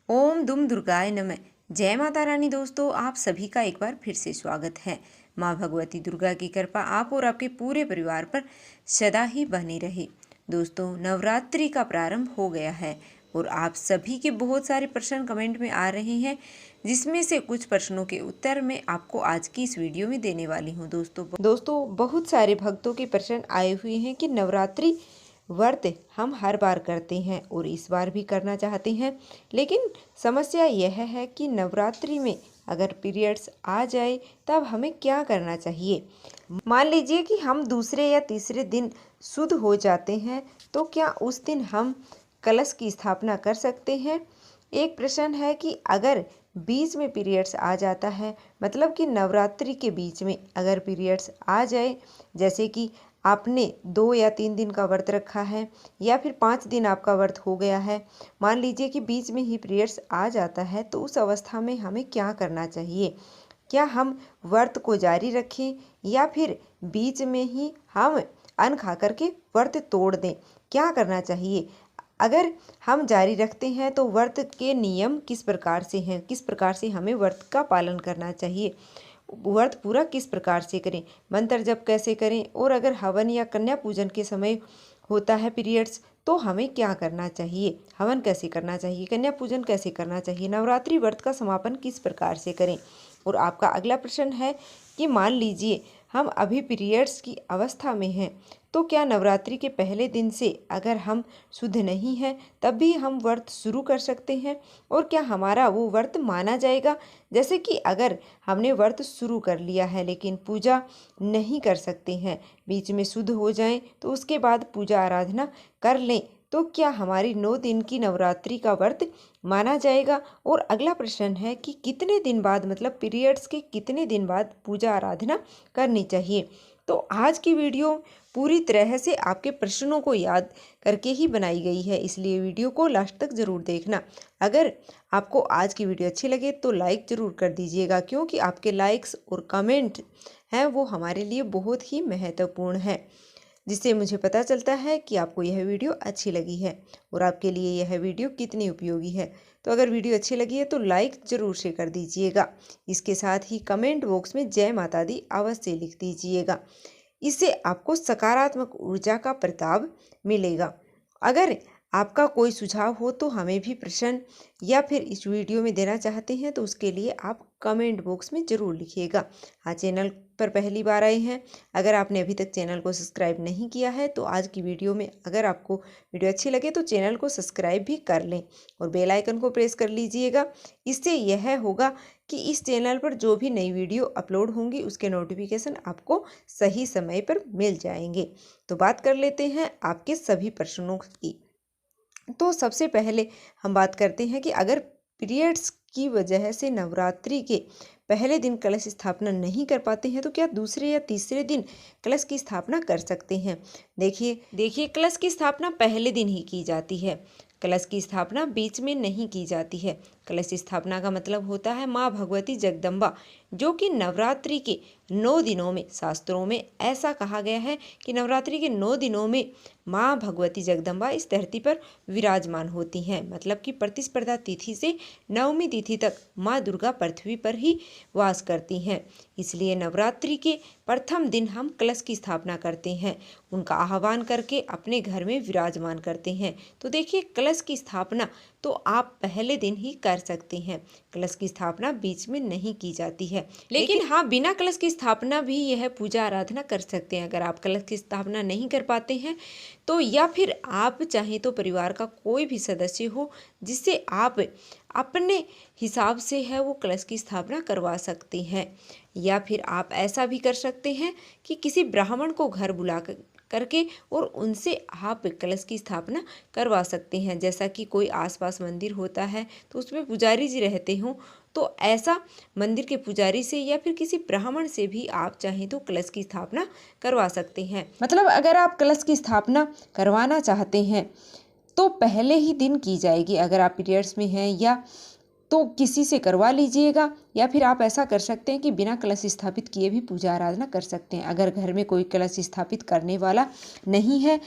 ओम दुम दुर्गाय नमः। जय माता रानी। दोस्तों, आप सभी का एक बार फिर से स्वागत है। माँ भगवती दुर्गा की कृपा आप और आपके पूरे परिवार पर सदा ही बनी रहे। दोस्तों, नवरात्रि का प्रारंभ हो गया है और आप सभी के बहुत सारे प्रश्न कमेंट में आ रहे हैं, जिसमें से कुछ प्रश्नों के उत्तर मैं आपको आज की इस वीडियो में देने वाली हूँ। दोस्तों बहुत सारे भक्तों के प्रश्न आए हुए हैं कि नवरात्रि व्रत हम हर बार करते हैं और इस बार भी करना चाहते हैं, लेकिन समस्या यह है कि नवरात्रि में अगर पीरियड्स आ जाए तब हमें क्या करना चाहिए। मान लीजिए कि हम दूसरे या तीसरे दिन शुद्ध हो जाते हैं, तो क्या उस दिन हम कलश की स्थापना कर सकते हैं। एक प्रश्न है कि अगर बीच में पीरियड्स आ जाता है, मतलब कि नवरात्रि के बीच में अगर पीरियड्स आ जाए, जैसे कि आपने 2 या 3 दिन का व्रत रखा है या फिर 5 दिन आपका व्रत हो गया है, मान लीजिए कि बीच में ही पीरियड्स आ जाता है, तो उस अवस्था में हमें क्या करना चाहिए। क्या हम व्रत को जारी रखें या फिर बीच में ही हम अन्न खा करके व्रत तोड़ दें, क्या करना चाहिए। अगर हम जारी रखते हैं तो व्रत के नियम किस प्रकार से हैं, किस प्रकार से हमें व्रत का पालन करना चाहिए, व्रत पूरा किस प्रकार से करें, मंत्र जप कैसे करें, और अगर हवन या कन्या पूजन के समय होता है पीरियड्स, तो हमें क्या करना चाहिए, हवन कैसे करना चाहिए, कन्या पूजन कैसे करना चाहिए, नवरात्रि व्रत का समापन किस प्रकार से करें। और आपका अगला प्रश्न है कि मान लीजिए हम अभी पीरियड्स की अवस्था में हैं, तो क्या नवरात्रि के पहले दिन से अगर हम शुद्ध नहीं हैं तब भी हम व्रत शुरू कर सकते हैं, और क्या हमारा वो व्रत माना जाएगा। जैसे कि अगर हमने व्रत शुरू कर लिया है लेकिन पूजा नहीं कर सकते हैं, बीच में शुद्ध हो जाएं तो उसके बाद पूजा आराधना कर लें, तो क्या हमारी 9 दिन की नवरात्रि का व्रत माना जाएगा। और अगला प्रश्न है कि कितने दिन बाद, मतलब पीरियड्स के कितने दिन बाद पूजा आराधना करनी चाहिए। तो आज की वीडियो पूरी तरह से आपके प्रश्नों को याद करके ही बनाई गई है, इसलिए वीडियो को लास्ट तक ज़रूर देखना। अगर आपको आज की वीडियो अच्छी लगे तो लाइक ज़रूर कर दीजिएगा, क्योंकि आपके लाइक्स और कमेंट हैं वो हमारे लिए बहुत ही महत्वपूर्ण है, जिससे मुझे पता चलता है कि आपको यह वीडियो अच्छी लगी है और आपके लिए यह वीडियो कितनी उपयोगी है। तो अगर वीडियो अच्छी लगी है तो लाइक ज़रूर से कर दीजिएगा। इसके साथ ही कमेंट बॉक्स में जय माता दी अवश्य लिख दीजिएगा, इससे आपको सकारात्मक ऊर्जा का प्रताप मिलेगा। अगर आपका कोई सुझाव हो तो हमें भी प्रश्न या फिर इस वीडियो में देना चाहते हैं, तो उसके लिए आप कमेंट बॉक्स में ज़रूर लिखिएगा। हाँ, चैनल पर पहली बार आए हैं, अगर आपने अभी तक चैनल को सब्सक्राइब नहीं किया है तो आज की वीडियो में अगर आपको वीडियो अच्छी लगे तो चैनल को सब्सक्राइब भी कर लें और बेल आइकन को प्रेस कर लीजिएगा। इससे यह होगा कि इस चैनल पर जो भी नई वीडियो अपलोड होंगी उसके नोटिफिकेशन आपको सही समय पर मिल जाएंगे। तो बात कर लेते हैं आपके सभी प्रश्नों की। तो सबसे पहले हम बात करते हैं कि अगर पीरियड्स की वजह से नवरात्रि के पहले दिन कलश स्थापना नहीं कर पाते हैं, तो क्या दूसरे या तीसरे दिन कलश की स्थापना कर सकते हैं। देखिए कलश की स्थापना पहले दिन ही की जाती है, कलश की स्थापना बीच में नहीं की जाती है। कलश स्थापना का मतलब होता है माँ भगवती जगदम्बा, जो कि नवरात्रि के 9 दिनों में, शास्त्रों में ऐसा कहा गया है कि नवरात्रि के 9 दिनों में माँ भगवती जगदम्बा इस धरती पर विराजमान होती हैं। मतलब कि प्रतिस्पर्धा तिथि से नवमी तिथि तक माँ दुर्गा पृथ्वी पर ही वास करती हैं। इसलिए नवरात्रि के प्रथम दिन हम कलश की स्थापना करते हैं, उनका आह्वान करके अपने घर में विराजमान करते हैं। तो देखिए कलश की स्थापना तो आप पहले दिन ही कर सकते हैं, कलश की स्थापना बीच में नहीं की जाती है। लेकिन हाँ, बिना कलश की स्थापना भी यह पूजा आराधना कर सकते हैं। अगर आप कलश की स्थापना नहीं कर पाते हैं तो, या फिर आप चाहें तो परिवार का कोई भी सदस्य हो जिससे आप अपने हिसाब से है वो कलश की स्थापना करवा सकते हैं, या फिर आप ऐसा भी कर सकते हैं कि किसी ब्राह्मण को घर बुला करके और उनसे आप कलश की स्थापना करवा सकते हैं। जैसा कि कोई आसपास मंदिर होता है तो उसमें पुजारी जी रहते हों, तो ऐसा मंदिर के पुजारी से या फिर किसी ब्राह्मण से भी आप चाहें तो कलश की स्थापना करवा सकते हैं। मतलब अगर आप कलश की स्थापना करवाना चाहते हैं तो पहले ही दिन की जाएगी। अगर आप पीरियड्स में हैं या तो किसी से करवा लीजिएगा, या फिर आप ऐसा कर सकते हैं कि बिना कलश स्थापित किए भी पूजा आराधना कर सकते हैं। अगर घर में कोई कलश स्थापित करने वाला नहीं है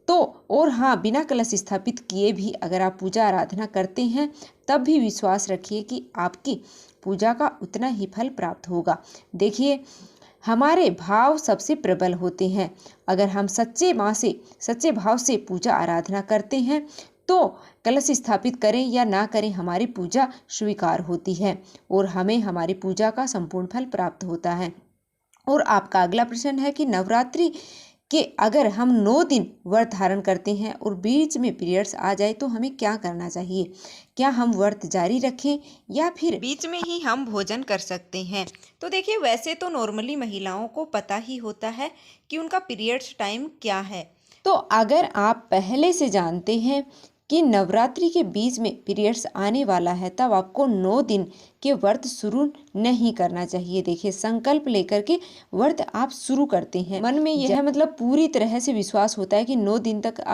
तो और हाँ, बिना कलश स्थापित किए भी अगर आप पूजा आराधना करते हैं तब भी विश्वास रखिए कि आपकी पूजा का उतना ही फल प्राप्त होगा। देखिए, हमारे भाव सबसे प्रबल होते हैं। अगर हम सच्चे भाव से पूजा आराधना करते हैं तो कलश स्थापित करें या ना करें, हमारी पूजा स्वीकार होती है और हमें हमारी पूजा का संपूर्ण फल प्राप्त होता है। और आपका अगला प्रश्न है कि नवरात्रि कि अगर हम 9 दिन व्रत धारण करते हैं और बीच में पीरियड्स आ जाए तो हमें क्या करना चाहिए? क्या हम व्रत जारी रखें या फिर बीच में ही हम भोजन कर सकते हैं? तो देखिए, वैसे तो नॉर्मली महिलाओं को पता ही होता है कि उनका पीरियड्स टाइम क्या है। तो अगर आप पहले से जानते हैं कि नवरात्रि के बीच में पीरियड्स आने वाला है तब आपको 9 दिन के व्रत शुरू नहीं करना चाहिए। देखिए, संकल्प लेकर के व्रत आप शुरू करते हैं, मन में यह मतलब पूरी तरह से विश्वास होता है कि 9 दिन तक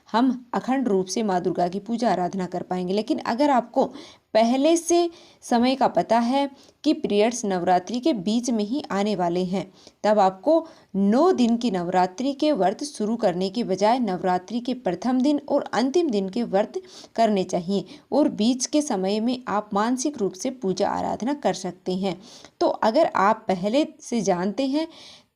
हम अखंड रूप से माँ दुर्गा की पूजा आराधना कर पाएंगे। लेकिन अगर आपको पहले से समय का पता है कि पीरियड्स नवरात्रि के बीच में ही आने वाले हैं, तब आपको 9 दिन की नवरात्रि के व्रत शुरू करने के बजाय नवरात्रि के प्रथम दिन और अंतिम दिन के व्रत करने चाहिए और बीच के समय में आप मानसिक रूप से पूजा आराधना कर सकते हैं। तो अगर आप पहले से जानते हैं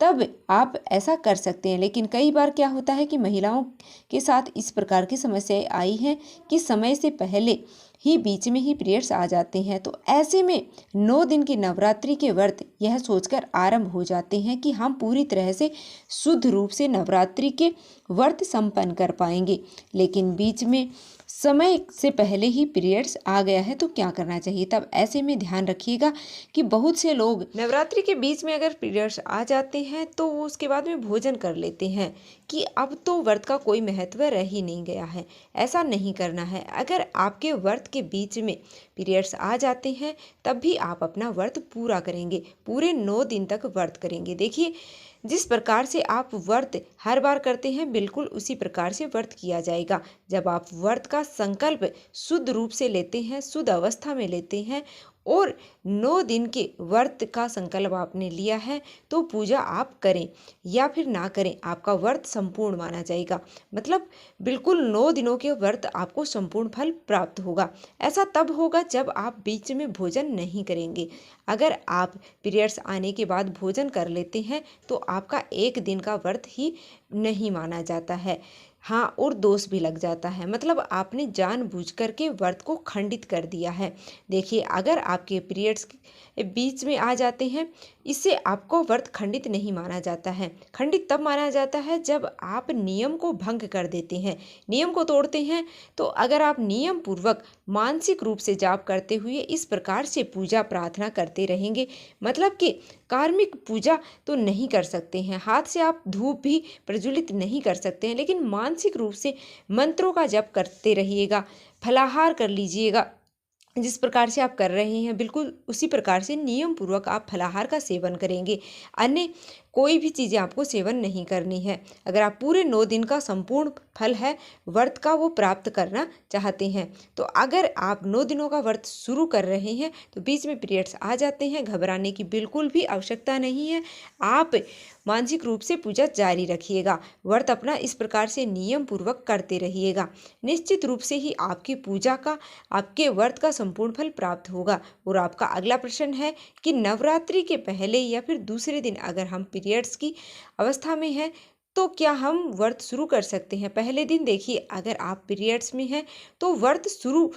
तब आप ऐसा कर सकते हैं। लेकिन कई बार क्या होता है कि महिलाओं के साथ इस प्रकार की समस्याएं आई हैं कि समय से पहले ही बीच में ही पीरियड्स आ जाते हैं। तो ऐसे में 9 दिन की नवरात्रि के व्रत यह सोचकर आरंभ हो जाते हैं कि हम पूरी तरह से शुद्ध रूप से नवरात्रि के व्रत संपन्न कर पाएंगे। लेकिन बीच में समय से पहले ही पीरियड्स आ गया है तो क्या करना चाहिए? तब ऐसे में ध्यान रखिएगा कि बहुत से लोग नवरात्रि के बीच में अगर पीरियड्स आ जाते हैं तो वो उसके बाद में भोजन कर लेते हैं कि अब तो व्रत का कोई महत्व रह ही नहीं गया है। ऐसा नहीं करना है। अगर आपके व्रत के बीच में पीरियड्स आ जाते हैं तब भी आप अपना व्रत पूरा करेंगे, पूरे 9 दिन तक व्रत करेंगे। देखिए, जिस प्रकार से आप व्रत हर बार करते हैं बिल्कुल उसी प्रकार से व्रत किया जाएगा। जब आप व्रत का संकल्प शुद्ध रूप से लेते हैं, शुद्ध अवस्था में लेते हैं और 9 दिन के व्रत का संकल्प आपने लिया है तो पूजा आप करें या फिर ना करें, आपका व्रत संपूर्ण माना जाएगा। मतलब बिल्कुल 9 दिनों के व्रत आपको संपूर्ण फल प्राप्त होगा। ऐसा तब होगा जब आप बीच में भोजन नहीं करेंगे। अगर आप पीरियड्स आने के बाद भोजन कर लेते हैं तो आपका 1 दिन का व्रत ही नहीं माना जाता है। हाँ, और दोष भी लग जाता है, मतलब आपने जानबूझ करके व्रत को खंडित कर दिया है। देखिए, अगर आपके पीरियड्स बीच में आ जाते हैं इससे आपको व्रत खंडित नहीं माना जाता है। खंडित तब माना जाता है जब आप नियम को भंग कर देते हैं, नियम को तोड़ते हैं। तो अगर आप नियम पूर्वक मानसिक रूप से जाप करते हुए इस प्रकार से पूजा प्रार्थना करते रहेंगे, मतलब कि कार्मिक पूजा तो नहीं कर सकते हैं, हाथ से आप धूप भी प्रज्वलित नहीं कर सकते हैं, लेकिन मानसिक रूप से मंत्रों का जप करते रहिएगा, फलाहार कर लीजिएगा। जिस प्रकार से आप कर रहे हैं बिल्कुल उसी प्रकार से नियम पूर्वक आप फलाहार का सेवन करेंगे। अन्य कोई भी चीज़ें आपको सेवन नहीं करनी है। अगर आप पूरे 9 दिन का संपूर्ण फल है व्रत का वो प्राप्त करना चाहते हैं तो अगर आप 9 दिनों का व्रत शुरू कर रहे हैं तो बीच में पीरियड्स आ जाते हैं, घबराने की बिल्कुल भी आवश्यकता नहीं है। आप मानसिक रूप से पूजा जारी रखिएगा, व्रत अपना इस प्रकार से नियम पूर्वक करते रहिएगा। निश्चित रूप से ही आपकी पूजा का, आपके व्रत का संपूर्ण फल प्राप्त होगा। और आपका अगला प्रश्न है कि नवरात्रि के पहले या फिर दूसरे दिन अगर हम पीरियड्स की अवस्था में हैं तो क्या हम व्रत शुरू कर सकते हैं? पहले दिन देखिए, अगर आप पीरियड्स में हैं तो व्रत शुरू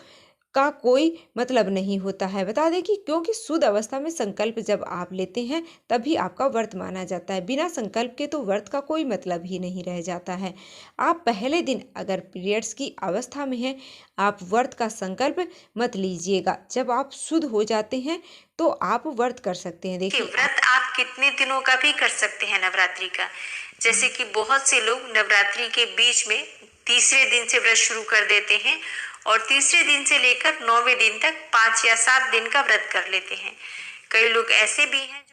का कोई मतलब नहीं होता है। बता दें कि क्योंकि शुद्ध अवस्था में संकल्प जब आप लेते हैं तभी आपका व्रत माना जाता है। बिना संकल्प के तो व्रत का कोई मतलब ही नहीं रह जाता है। आप पहले दिन अगर पीरियड्स की अवस्था में हैं आप व्रत का संकल्प मत लीजिएगा। जब आप शुद्ध हो जाते हैं तो आप व्रत कर सकते हैं। देखिए, व्रत आप कितने दिनों का भी कर सकते हैं नवरात्रि का। जैसे कि बहुत से लोग नवरात्रि के बीच में तीसरे दिन से व्रत शुरू कर देते हैं और तीसरे दिन से लेकर 9वें दिन तक 5 या 7 दिन का व्रत कर लेते हैं। कई लोग ऐसे भी हैं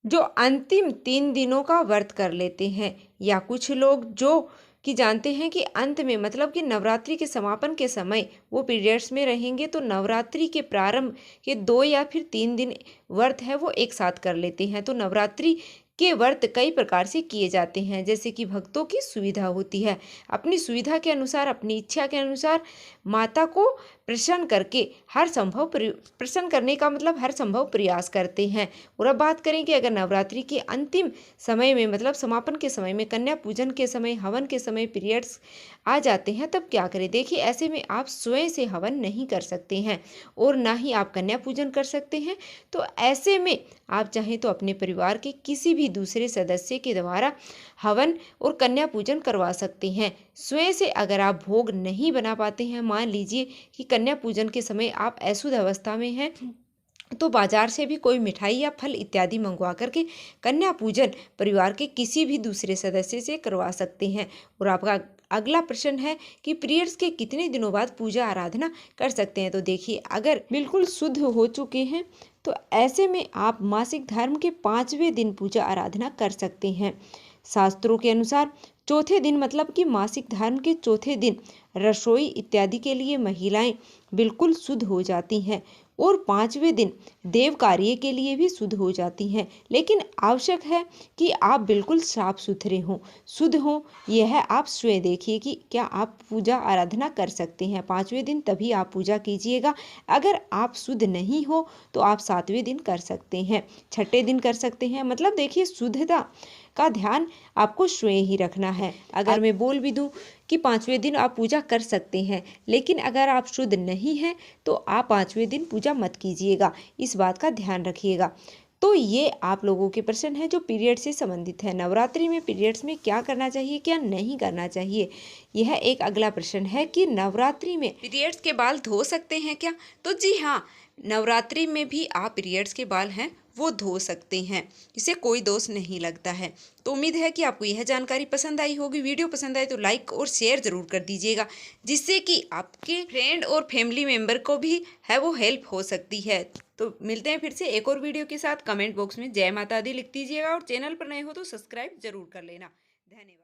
जो अंतिम 3 दिनों का व्रत कर लेते हैं, या कुछ लोग जो कि जानते हैं कि अंत में मतलब कि नवरात्रि के समापन के समय वो पीरियड्स में रहेंगे तो नवरात्रि के प्रारंभ के 2 या फिर 3 दिन व्रत है वो एक साथ कर लेते हैं। तो नवरात्रि के व्रत कई प्रकार से किए जाते हैं, जैसे कि भक्तों की सुविधा होती है। अपनी सुविधा के अनुसार, अपनी इच्छा के अनुसार माता को प्रसन्न करके प्रसन्न करने का मतलब हर संभव प्रयास करते हैं। और अब बात करें कि अगर नवरात्रि के अंतिम समय में, मतलब समापन के समय में, कन्या पूजन के समय, हवन के समय पीरियड्स आ जाते हैं, तब क्या करें। देखिए, ऐसे में आप स्वयं से हवन नहीं कर सकते हैं और ना ही आप कन्या पूजन कर सकते हैं। तो ऐसे में आप चाहें तो अपने परिवार के किसी भी दूसरे सदस्य के द्वारा हवन और कन्या पूजन करवा सकते हैं। स्वयं से अगर आप भोग नहीं बना पाते हैं, मान लीजिए कि कन्या पूजन के समय आप अशुद्ध अवस्था में हैं, तो बाजार से भी कोई मिठाई या फल इत्यादि मंगवा करके कन्या पूजन परिवार के किसी भी दूसरे सदस्य से करवा सकते हैं। और आपका अगला प्रश्न है कि पीरियड्स के कितने दिनों बाद पूजा आराधना कर सकते हैं। तो देखिए, अगर बिल्कुल शुद्ध हो चुके हैं तो ऐसे में आप मासिक धर्म के 5वें दिन पूजा आराधना कर सकते हैं। शास्त्रों के अनुसार चौथे दिन, मतलब कि मासिक धर्म के चौथे दिन, रसोई इत्यादि के लिए महिलाएं बिल्कुल शुद्ध हो जाती हैं और 5वें दिन देव कार्य के लिए भी शुद्ध हो जाती हैं। लेकिन आवश्यक है कि आप बिल्कुल साफ सुथरे हों, शुद्ध हों। यह आप स्वयं देखिए कि क्या आप पूजा आराधना कर सकते हैं। 5वें दिन तभी आप पूजा कीजिएगा। अगर आप शुद्ध नहीं हो तो आप 7वें दिन कर सकते हैं, 6ठे दिन कर सकते हैं। मतलब देखिए, शुद्धता का ध्यान आपको स्वयं ही रखना है। अगर मैं बोल भी दूं कि 5वें दिन आप पूजा कर सकते हैं, लेकिन अगर आप शुद्ध नहीं हैं तो आप 5वें दिन पूजा मत कीजिएगा। इस बात का ध्यान रखिएगा। तो ये आप लोगों के प्रश्न है जो पीरियड से संबंधित है। नवरात्रि में पीरियड्स में क्या करना चाहिए, क्या नहीं करना चाहिए। यह एक अगला प्रश्न है कि नवरात्रि में पीरियड्स के बाल धो सकते हैं क्या। तो जी हाँ, नवरात्रि में भी आप पीरियड्स के बाल हैं वो धो सकते हैं, इसे कोई दोष नहीं लगता है। तो उम्मीद है कि आपको यह जानकारी पसंद आई होगी। वीडियो पसंद आए तो लाइक और शेयर ज़रूर कर दीजिएगा, जिससे कि आपके फ्रेंड और फैमिली मेम्बर को भी है वो हेल्प हो सकती है। तो मिलते हैं फिर से एक और वीडियो के साथ। कमेंट बॉक्स में जय माता दी लिख दीजिएगा और चैनल पर नए हो तो सब्सक्राइब जरूर कर लेना। धन्यवाद।